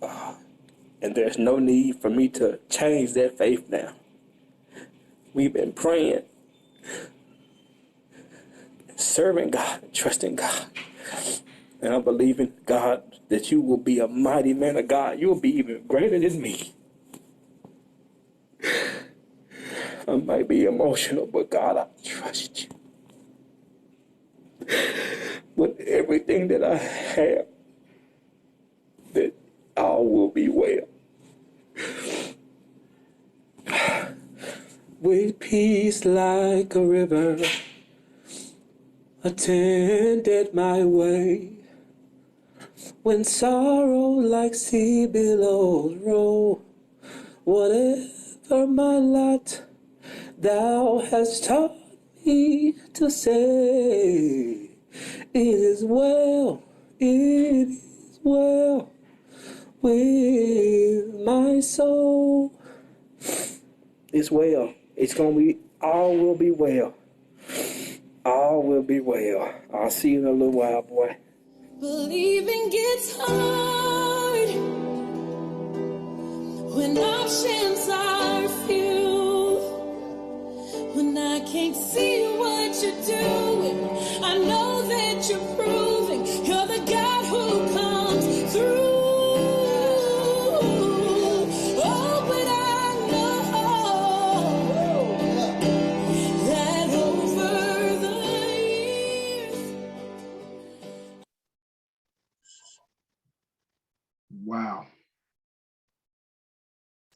[SPEAKER 5] And there's no need for me to change that faith now. We've been praying, serving God, trusting God. And I believe in God that you will be a mighty man of God. You will be even greater than me. I might be emotional, but God, I trust you. With everything that I have, that all will be well. With peace like a river attended my way, when sorrow like sea billows roll, whatever my lot, thou hast taught me to say, it is well with my soul. It's well. It's going to be, all will be well. All will be well. I'll see you in a little while, boy.
[SPEAKER 7] Believing gets hard when options are few. When I can't see what you're doing, I know that you're proving you're the God who comes through. Oh, but I know that over the years.
[SPEAKER 1] Wow.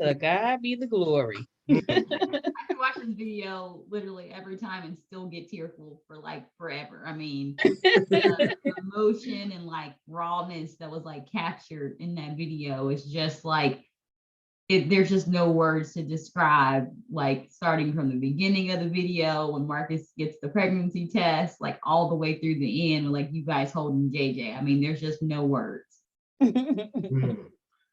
[SPEAKER 4] To God be the glory.
[SPEAKER 2] I could watch this video literally every time and still get tearful for like forever. I mean, the emotion and like rawness that was like captured in that video is just like there's just no words to describe, like starting from the beginning of the video when Marcus gets the pregnancy test, like all the way through the end, like you guys holding JJ. I mean, there's just no words.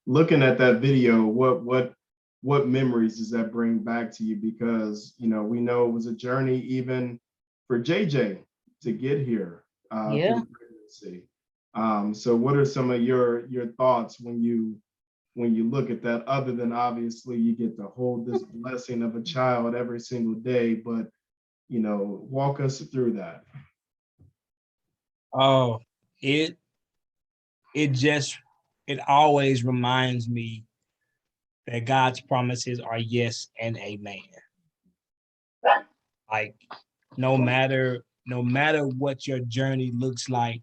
[SPEAKER 1] Looking at that video, what memories does that bring back to you? Because we know it was a journey even for JJ to get here
[SPEAKER 4] Yeah.
[SPEAKER 1] through pregnancy. So what are some of your thoughts when you look at that, other than obviously you get to hold this blessing of a child every single day, but walk us through that.
[SPEAKER 3] Oh, it always reminds me that God's promises are yes and amen. Like no matter what your journey looks like,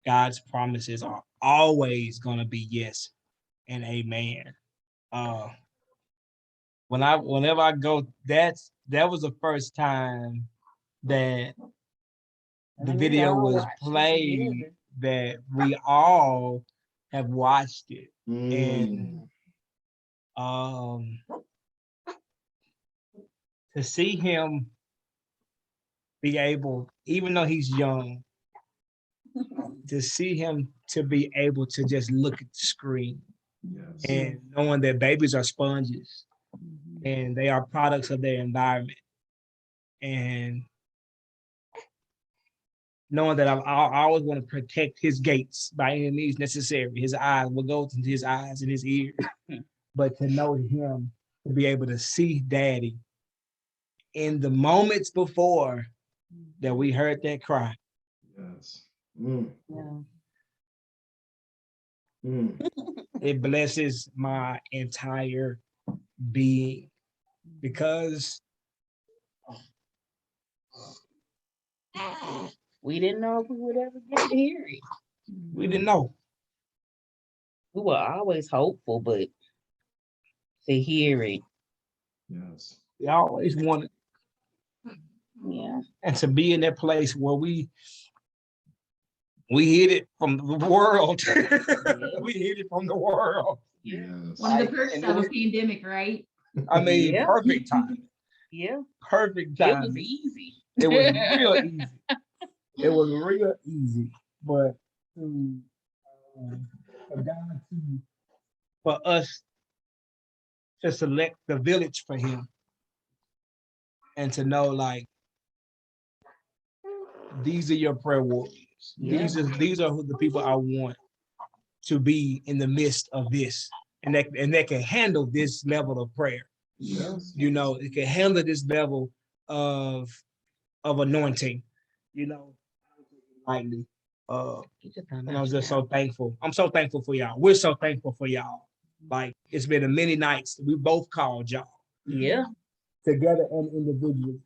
[SPEAKER 3] God's promises are always gonna be yes and amen. Whenever I go, that was the first time that the video was played, that we all have watched it. And to see him be able, even though he's young, to see him to be able to just look at the screen,
[SPEAKER 1] Yes.
[SPEAKER 3] and knowing that babies are sponges and they are products of their environment, and knowing that I always want to protect his gates by any means necessary. His eyes, what goes into his eyes and his ears, but to know him, to be able to see Daddy in the moments before that we heard that cry.
[SPEAKER 1] Yes.
[SPEAKER 4] Yeah.
[SPEAKER 3] It blesses my entire being, because
[SPEAKER 4] We didn't know if we would ever get to hear it.
[SPEAKER 3] we didn't know.
[SPEAKER 4] We were always hopeful, but to hear it,
[SPEAKER 1] Yes.
[SPEAKER 3] We always wanted,
[SPEAKER 4] yeah.
[SPEAKER 3] and to be in that place where we hid it from the world. We hid it from the world.
[SPEAKER 1] Yes.
[SPEAKER 2] One of the perks of a pandemic, right?
[SPEAKER 3] I mean,
[SPEAKER 4] Yeah.
[SPEAKER 3] perfect time.
[SPEAKER 4] Yeah.
[SPEAKER 3] Perfect
[SPEAKER 4] It
[SPEAKER 3] time.
[SPEAKER 4] was easy.
[SPEAKER 3] It was real easy. It was real easy. but to for God to for us to select the village for him and to know like these are your prayer warriors.
[SPEAKER 4] Yeah.
[SPEAKER 3] These are who the people I want to be in the midst of this. And that can handle this level of prayer.
[SPEAKER 1] Yes.
[SPEAKER 3] You know, it can handle this level of anointing, you know, lightly. And I'm just so thankful. I'm so thankful for y'all. We're so thankful for y'all. Like it's been a many nights that we both called y'all
[SPEAKER 4] Yeah.
[SPEAKER 3] together and individually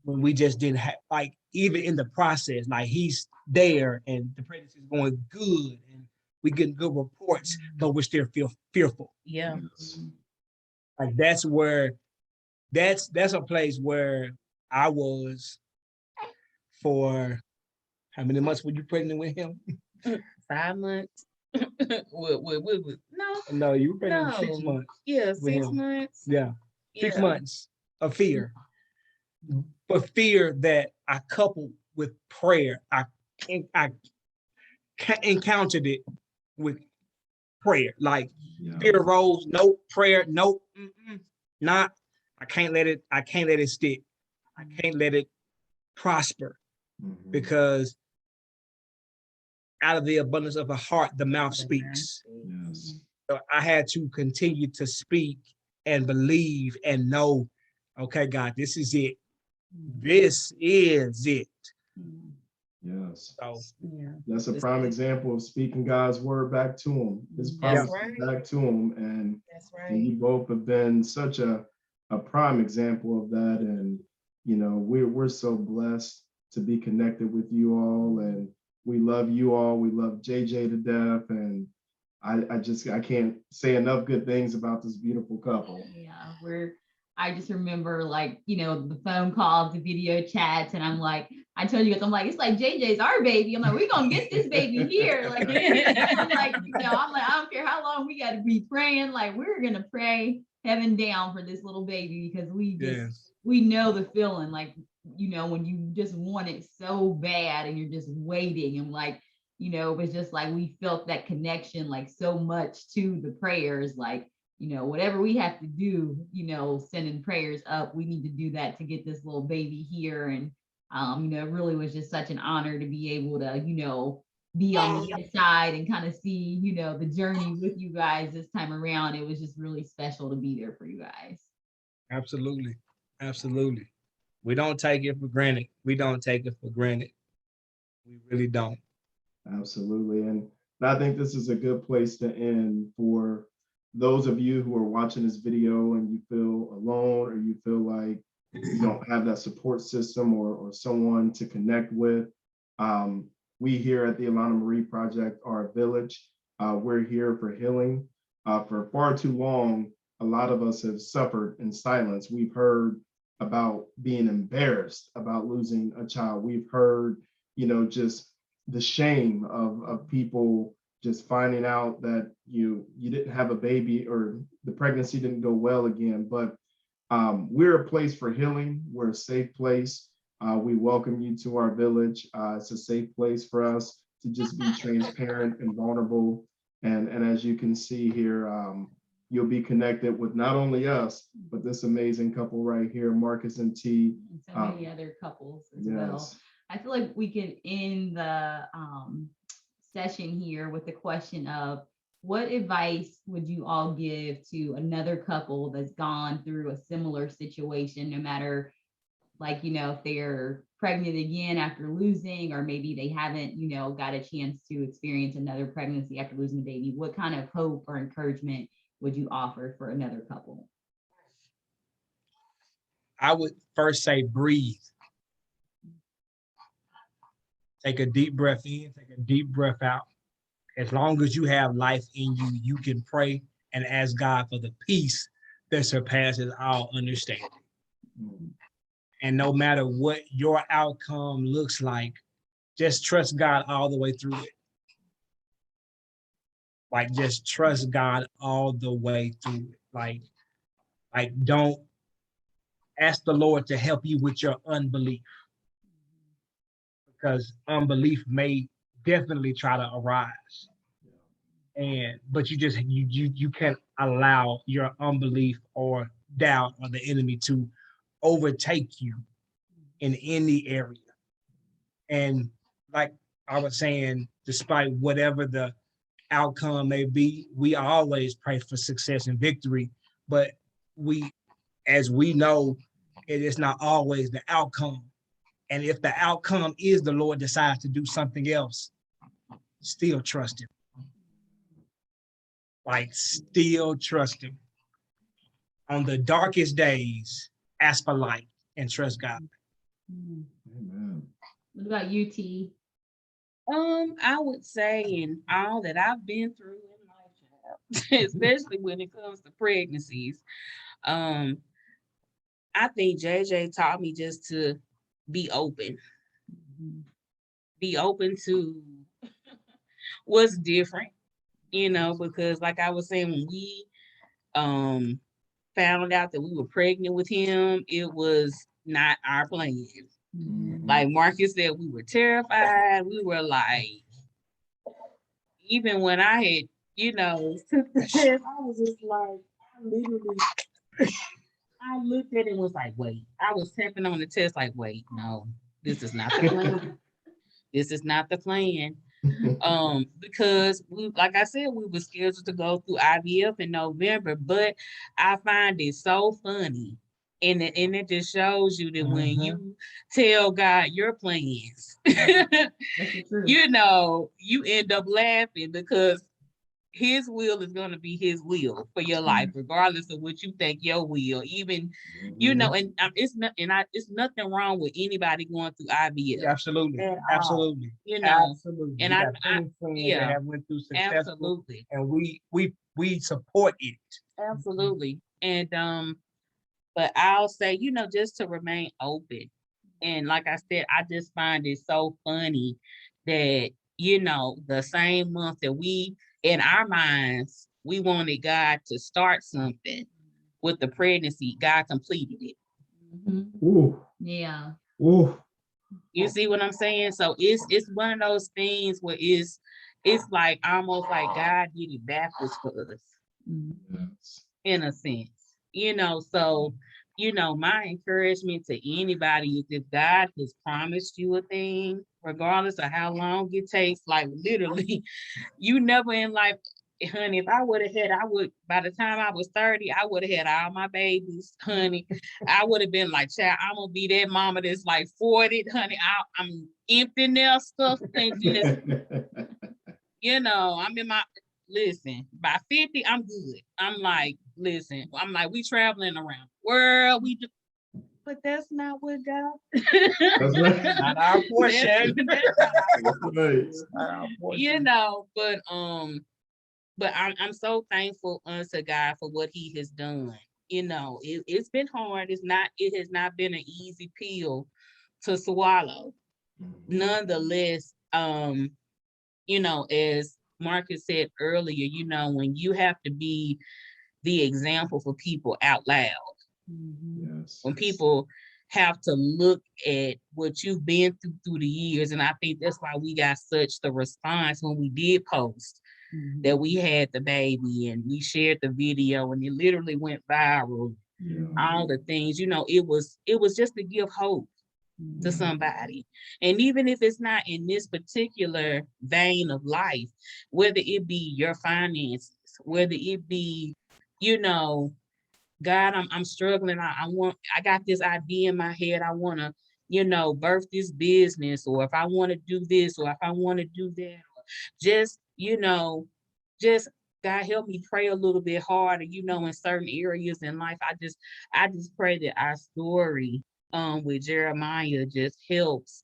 [SPEAKER 3] when we just didn't have like even in the process, like he's there and the pregnancy is going good and we getting good reports, but we still feel fearful.
[SPEAKER 4] Yeah.
[SPEAKER 1] Yes.
[SPEAKER 3] Like that's a place where I was for how many months were you pregnant with him?
[SPEAKER 4] 5 months. No.
[SPEAKER 3] No, you were pregnant 6
[SPEAKER 4] No.
[SPEAKER 3] months.
[SPEAKER 4] Yeah,
[SPEAKER 3] with
[SPEAKER 4] 6
[SPEAKER 3] him.
[SPEAKER 4] months.
[SPEAKER 3] Yeah. 6
[SPEAKER 4] Yeah.
[SPEAKER 3] months of fear. But fear that I coupled with prayer. I encountered it with prayer. Like
[SPEAKER 1] Yeah.
[SPEAKER 3] fear rose, no prayer, no, not. I can't let it stick. I can't let it prosper
[SPEAKER 1] Mhm.
[SPEAKER 3] because out of the abundance of the heart, the mouth speaks.
[SPEAKER 1] Yes.
[SPEAKER 3] So I had to continue to speak and believe and know, okay, God, this is it. This is it.
[SPEAKER 1] Yes.
[SPEAKER 3] So
[SPEAKER 4] Yeah.
[SPEAKER 1] That's a prime example of speaking God's word back to him, his
[SPEAKER 4] That's
[SPEAKER 1] promise
[SPEAKER 4] right.
[SPEAKER 1] back to him. And
[SPEAKER 4] That's
[SPEAKER 1] you
[SPEAKER 4] right.
[SPEAKER 1] both have been such a prime example of that. And, you know, we're so blessed to be connected with you all. And we love you all. We love JJ to death. And I can't say enough good things about this beautiful couple.
[SPEAKER 2] Yeah, I just remember like, the phone calls, the video chats, and I'm like, I told you guys, I'm like, it's like JJ's our baby. I'm like, we're gonna get this baby here. Like, I'm like, I don't care how long we gotta be praying, like we're gonna pray heaven down for this little baby because we know the feeling, like, when you just want it so bad and you're just waiting and like, it was just like we felt that connection like so much to the prayers, like, whatever we have to do, sending prayers up, we need to do that to get this little baby here. And, it really was just such an honor to be able to, be on the inside and kind of see, the journey with you guys this time around. It was just really special to be there for you guys.
[SPEAKER 3] absolutely. Absolutely. We don't take it for granted. We don't take it for granted. We really don't.
[SPEAKER 1] Absolutely. And I think this is a good place to end for those of you who are watching this video and you feel alone or you feel like you don't have that support system or someone to connect with. We here at the Alana Marie Project are a village. We're here for healing. For far too long, a lot of us have suffered in silence. We've heard about being embarrassed about losing a child. We've heard, just the shame of people just finding out that you didn't have a baby or the pregnancy didn't go well again. But we're a place for healing. We're a safe place. We welcome you to our village. It's a safe place for us to just be transparent and vulnerable. And as you can see here, you'll be connected with not only us, but this amazing couple right here, Marcus and T.
[SPEAKER 2] And so many other couples as well. I feel like we can end the session here with the question of what advice would you all give to another couple that's gone through a similar situation, no matter like, if they're pregnant again after losing, or maybe they haven't, got a chance to experience another pregnancy after losing a baby. What kind of hope or encouragement would you offer for another couple?
[SPEAKER 3] I would first say breathe. Take a deep breath in, take a deep breath out. As long as you have life in you, you can pray and ask God for the peace that surpasses all understanding. And no matter what your outcome looks like, just trust God all the way through it. Like, just trust God all the way through it. Like don't ask the Lord to help you with your unbelief, because unbelief may definitely try to arise. But you can't allow your unbelief or doubt or the enemy to overtake you in any area. And like I was saying, despite whatever the outcome may be, we always pray for success and victory. But as we know, it is not always the outcome. And if the outcome is the Lord decides to do something else, still trust him. Like, still trust him. On the darkest days, ask for light and trust God.
[SPEAKER 1] Amen.
[SPEAKER 2] What about you, T?
[SPEAKER 4] I would say in all that I've been through in my child, especially when it comes to pregnancies, I think JJ taught me just to be open. Be open to what's different, because like I was saying, when we found out that we were pregnant with him, it was not our plan. Like Marcus said, we were terrified. We were like, even when I had, took the test, I was just like, I looked at it and was like, wait. I was tapping on the test like, wait, no, this is not the plan. This is not the plan. Because like I said, we were scheduled to go through IVF in November, but I find it so funny. And it just shows you that when you tell God your plans, you end up laughing because his will is going to be his will for your life, regardless of what you think your will, even, and it's nothing wrong with anybody going through IVF.
[SPEAKER 3] Absolutely. Absolutely.
[SPEAKER 4] Absolutely.
[SPEAKER 3] And I have went through successful,
[SPEAKER 4] absolutely.
[SPEAKER 3] And we support it.
[SPEAKER 4] Absolutely. And but I'll say, just to remain open. And like I said, I just find it so funny that, the same month that we, in our minds, we wanted God to start something with the pregnancy, God completed it.
[SPEAKER 1] Ooh.
[SPEAKER 2] Yeah.
[SPEAKER 1] Ooh.
[SPEAKER 4] You see what I'm saying? So it's one of those things where it's like almost like God did it backwards for us.
[SPEAKER 1] Yes.
[SPEAKER 4] In a sense, so, my encouragement to anybody is if God has promised you a thing, regardless of how long it takes, like literally, you never in life, honey, if I would, by the time I was 30, I would have had all my babies, honey. I would have been like, child, I'm going to be that mama that's like 40, honey. I'm empty their stuff and just, I'm in my, listen, by 50, I'm good. I'm like, listen, we traveling around the world. We do, but that's not what God.
[SPEAKER 1] That's right.
[SPEAKER 3] Not our portion.
[SPEAKER 4] But I'm so thankful unto God for what He has done. It's been hard. It has not been an easy pill to swallow. Nonetheless, as Marcus said earlier, when you have to be the example for people out loud,
[SPEAKER 1] Yes.
[SPEAKER 4] when people have to look at what you've been through the years. And I think that's why we got such the response when we did post that we had the baby and we shared the video and it literally went viral. All the things, it was just to give hope to somebody. And even if it's not in this particular vein of life, whether it be your finances, whether it be, God, I'm struggling. I got this idea in my head. I want to, birth this business, or if I want to do this, or if I want to do that, or just, just God help me pray a little bit harder, in certain areas in life. I just pray that our story with Jeremiah just helps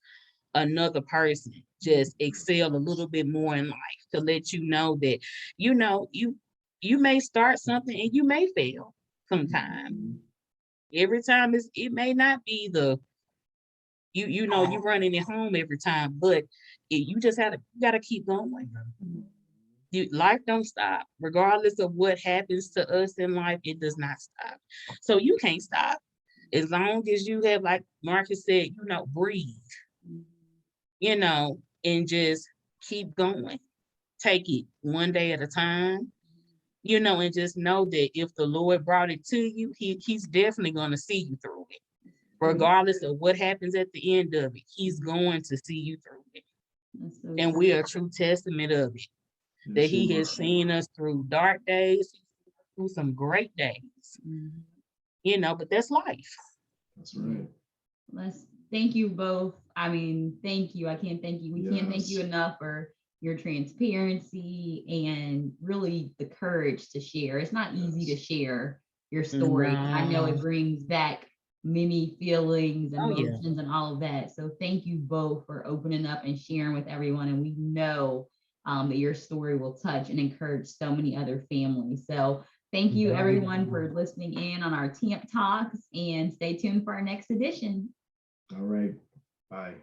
[SPEAKER 4] another person just excel a little bit more in life, to let you know that, you may start something and you may fail sometime. Every time it may not be you running it home every time, but you just gotta keep going. Life don't stop. Regardless of what happens to us in life, it does not stop. So you can't stop. As long as you have, like Marcus said, breathe, and just keep going. Take it one day at a time, you know, and just know that if the Lord brought it to you, he's definitely going to see you through it. Regardless of what happens at the end of it, he's going to see you through it.
[SPEAKER 2] That's so
[SPEAKER 4] And
[SPEAKER 2] good.
[SPEAKER 4] we are a true testament of it, that
[SPEAKER 1] Yes,
[SPEAKER 4] he
[SPEAKER 1] you
[SPEAKER 4] has
[SPEAKER 1] are.
[SPEAKER 4] seen us through dark days, through some great days, you know, but that's life.
[SPEAKER 1] That's right.
[SPEAKER 2] Let's thank you both. I mean, thank you. I can't thank you. We can't thank you
[SPEAKER 1] Yes.
[SPEAKER 2] enough for your transparency and really the courage to share. It's not easy to share your story. I know it
[SPEAKER 4] No.
[SPEAKER 2] brings back many feelings,
[SPEAKER 4] Oh, yeah.
[SPEAKER 2] emotions, and all of that. So thank you both for opening up and sharing with everyone. And we know that your story will touch and encourage so many other families. So thank you everyone for listening in on our TAMP Talks, and stay tuned for our next edition.
[SPEAKER 1] All right. Bye.